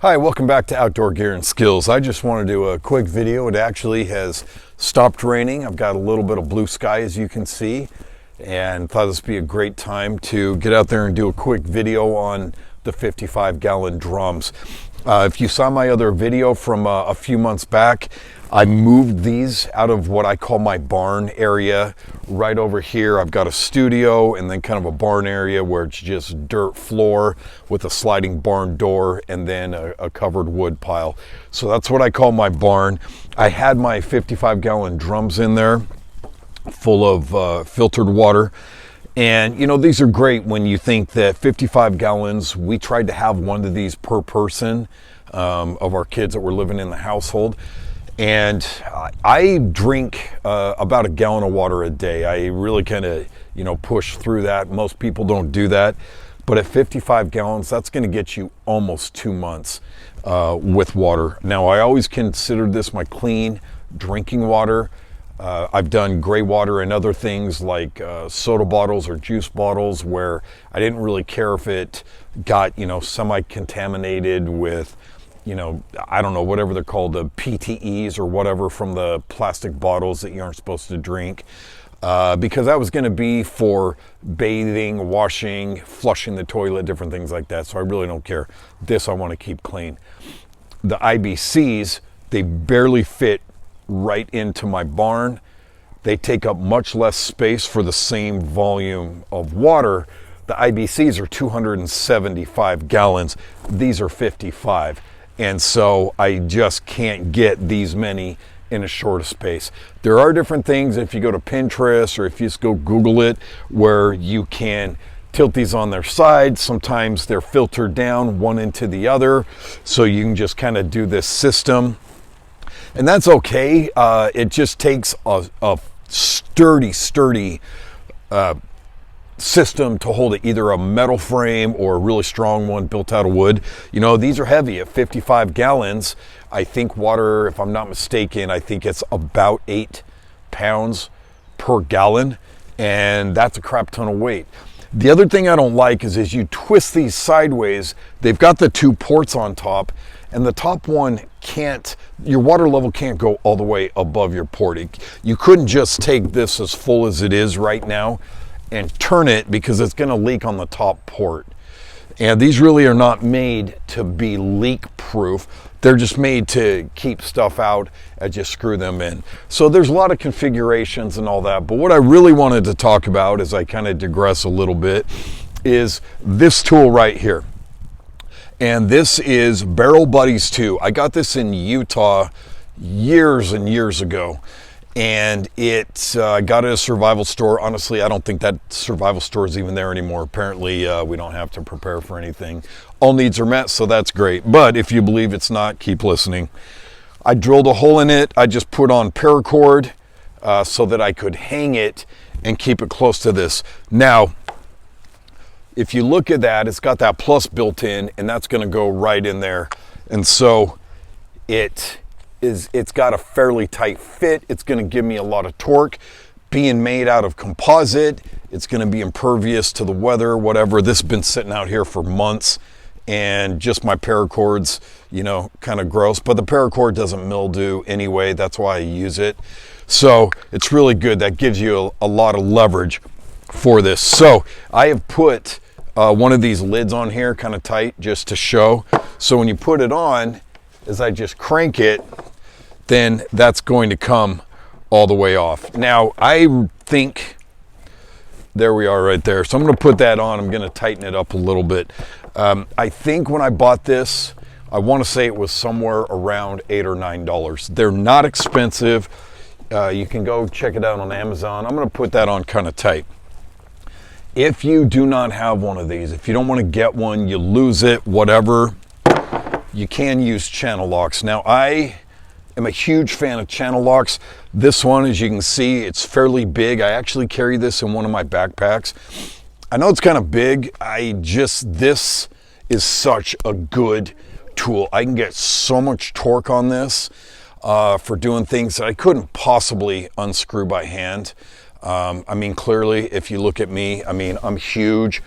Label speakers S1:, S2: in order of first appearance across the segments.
S1: Hi, welcome back to Outdoor Gear and Skills. I just want to do a quick video. It actually has stopped raining. I've got a little bit of blue sky, as you can see, and thought this would be a great time to get out there and do a quick video on the 55-gallon drums. If you saw my other video from a few months back, I moved these out of what I call my barn area. Right over here, I've got a studio and then kind of a barn area where it's just dirt floor with a sliding barn door and then a covered wood pile. So that's what I call my barn. I had my 55-gallon drums in there full of filtered water. And you know, these are great when you think that 55 gallons, we tried to have one of these per person of our kids that were living in the household. And I drink about a gallon of water a day. I really kind of, push through that. Most people don't do that. But at 55 gallons, that's going to get you almost 2 months with water. Now, I always considered this my clean drinking water. I've done gray water and other things like soda bottles or juice bottles where I didn't really care if it got, semi-contaminated with, I don't know, whatever they're called, the PTEs or whatever from the plastic bottles that you aren't supposed to drink. Because that was going to be for bathing, washing, flushing the toilet, different things like that. So I really don't care. This I want to keep clean. The IBCs, they barely fit right into my barn. They take up much less space for the same volume of water. The IBCs are 275 gallons. These are 55. And so I just can't get these many in a short space. There are different things if you go to Pinterest or if you just go Google it where you can tilt these on their side. Sometimes they're filtered down one into the other. So you can just kind of do this system. And that's okay. It just takes a sturdy system to hold it, either a metal frame or a really strong one built out of wood. These are heavy at 55 gallons. I think water, if I'm not mistaken, I think it's about 8 pounds per gallon. And that's a crap ton of weight. The other thing I don't like is as you twist these sideways, they've got the 2 ports on top, and the top one your water level can't go all the way above your port. You couldn't just take this as full as it is right now and turn it because it's going to leak on the top port. And these really are not made to be leak proof. They're just made to keep stuff out as you screw them in. So there's a lot of configurations and all that. But what I really wanted to talk about, as I kind of digress a little bit, is this tool right here. And this is Barrel Buddies 2. I got this in Utah years and years ago. And I got it at a survival store. Honestly, I don't think that survival store is even there anymore. Apparently, we don't have to prepare for anything. All needs are met, so that's great. But if you believe it's not, keep listening. I drilled a hole in it. I just put on paracord so that I could hang it and keep it close to this. Now, if you look at that, it's got that plus built in, and that's going to go right in there. And so it's got a fairly tight fit. It's going to give me a lot of torque. Being made out of composite, it's going to be impervious to the weather, whatever. This has been sitting out here for months, and just my paracord's, kind of gross. But the paracord doesn't mildew anyway. That's why I use it. So it's really good. That gives you a lot of leverage for this. So I have put one of these lids on here kind of tight just to show. So when you put it on, as I just crank it, then that's going to come all the way off. Now, I think, there we are right there. So I'm going to put that on. I'm going to tighten it up a little bit. I think when I bought this, I want to say it was somewhere around $8 or $9. They're not expensive. You can go check it out on Amazon. I'm going to put that on kind of tight. If you do not have one of these, if you don't want to get one, you lose it, whatever, you can use channel locks. Now, I am a huge fan of channel locks. This one, as you can see, it's fairly big. I actually carry this in one of my backpacks. I know it's kind of big. This is such a good tool. I can get so much torque on this for doing things that I couldn't possibly unscrew by hand. Clearly, if you look at me, I'm huge.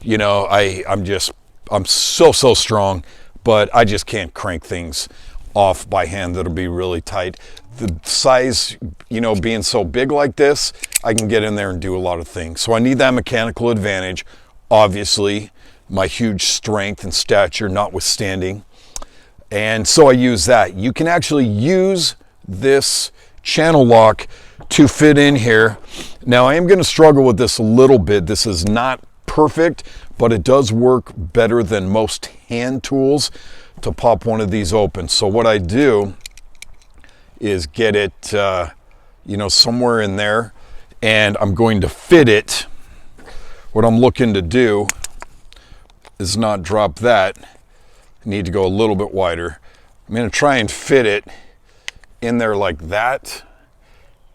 S1: I'm so strong. but I just can't crank things off by hand. That'll be really tight. The size, you know, being so big like this, I can get in there and do a lot of things. So I need that mechanical advantage, obviously, my huge strength and stature notwithstanding. And so I use that. You can actually use this channel lock to fit in here. Now I am going to struggle with this a little bit. This is not perfect, but it does work better than most hand tools to pop one of these open. So what I do is get it, you know, somewhere in there, and I'm going to fit it. What I'm looking to do is not drop that. I need to go a little bit wider. I'm going to try and fit it in there like that,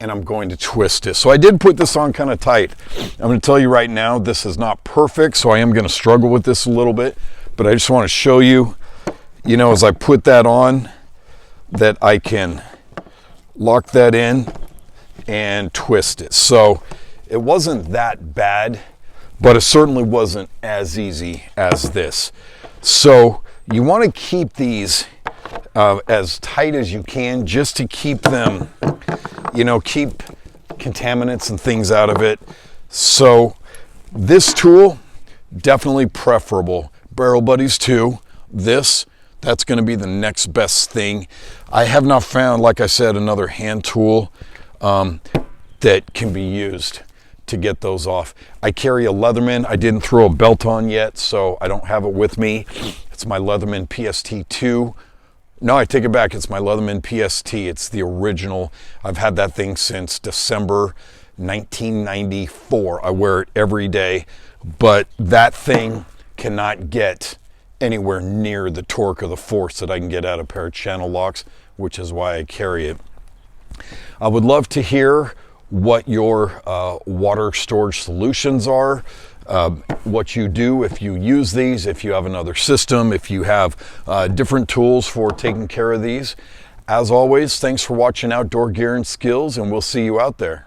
S1: and I'm going to twist it. So I did put this on kind of tight. I'm going to tell you right now, this is not perfect, so I am going to struggle with this a little bit, but I just want to show you, you know, as I put that on, that I can lock that in and twist it. So it wasn't that bad, but it certainly wasn't as easy as this. So you want to keep these as tight as you can, just to keep them, you know, keep contaminants and things out of it. So this tool, definitely preferable. Barrel Buddies 2, that's going to be the next best thing. I have not found, like I said, another hand tool that can be used to get those off. I carry a Leatherman. I didn't throw a belt on yet, so I don't have it with me. It's my Leatherman PST2. No, I take it back. It's my Leatherman PST. It's the original. I've had that thing since December 1994. I wear it every day, but that thing cannot get anywhere near the torque or the force that I can get out of a pair of channel locks, which is why I carry it. I would love to hear what your water storage solutions are, what you do if you use these, if you have another system, if you have different tools for taking care of these. As always, thanks for watching Outdoor Gear and Skills, and we'll see you out there.